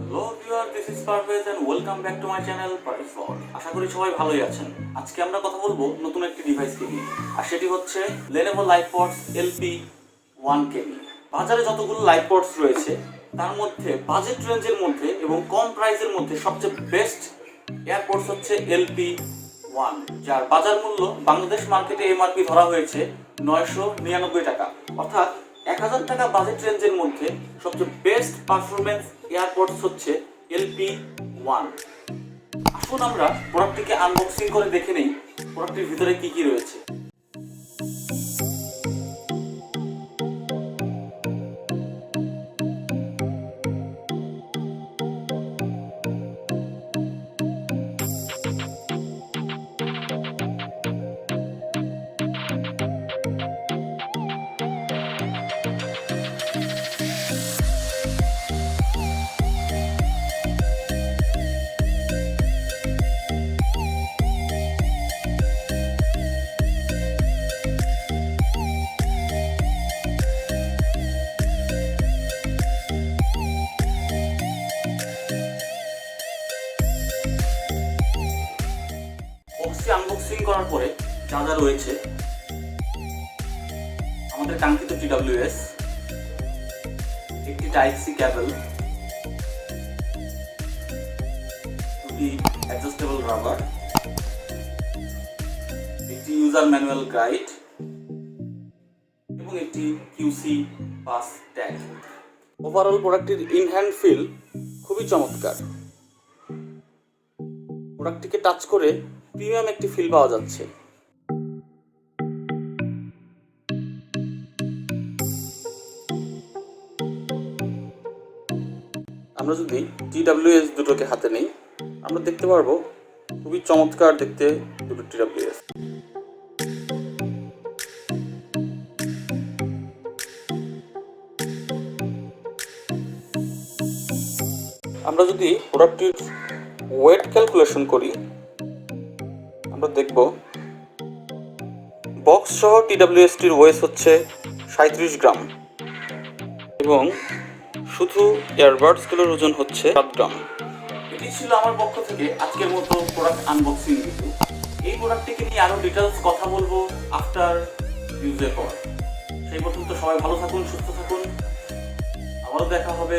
Hello viewer, this is Parvez and welcome back to my channel Parvez. আশা করি সবাই ভালোই আছেন। আজকে আমরা কথা বলবো নতুন একটি ডিভাইসকে নিয়ে, আর সেটি হচ্ছে Lenovo LivePods LP1 কে নিয়ে। বাজারে যতগুলো LivePods রয়েছে তার মধ্যে বাজেট রেঞ্জের মধ্যে এবং কম প্রাইসের মধ্যে সবচেয়ে বেস্ট এয়ারপডস হচ্ছে LP1, যার বাজার মূল্য বাংলাদেশ মার্কেটে এমআরপি ধরা হয়েছে 999 টাকা, অর্থাৎ 1000 টাকা বাজেট রেঞ্জের মধ্যে সবচেয়ে বেস্ট পারফরমেন্স এয়ারপডস হচ্ছে LP1। আসুন আমরা প্রোডাক্টটিকে আনবক্সিং করে দেখে নেই প্রোডাক্টটির ভিতরে কি কি রয়েছে। বক্সটি আনবক্সিং করার পরে যা যা রয়েছে, আমাদের কাঙ্ক্ষিত TWS, একটি টাইপ সি কেবল, দুটি অ্যাডজাস্টেবল রাবার, একটি ইউজার ম্যানুয়াল গাইড এবং একটি QC পাস ট্যাগ। ওভারঅল প্রোডাক্টটির ইন হ্যান্ড ফিল খুবই চমৎকার। প্রোডাক্টটিকে টাচ করে প্রিমিয়াম একটি ফিল পাওয়া যাচ্ছে। আমরা যদি TWS দুটোকে হাতে নেই, আমরা দেখতে পারবো খুবই চমৎকার দেখতে দুটো TWS। আমরা যদি প্রোডাক্টটির ওয়েট ক্যালকুলেশন করি, আমরা দেখব বক্স সহ TWSটির ওয়েট হচ্ছে 37 গ্রাম এবং শুধু এয়ারবাডসগুলোর ওজন হচ্ছে 7 গ্রাম। এটি ছিল আমার পক্ষ থেকে আজকের মতো প্রোডাক্ট আনবক্সিং ভিডিও। এই প্রোডাক্টটিকে নিয়ে আরও ডিটেলস কথা বলবো আফটার ইউজের পর। সেই পর্যন্ত সবাই ভালো থাকুন, সুস্থ থাকুন, আবারও দেখা হবে।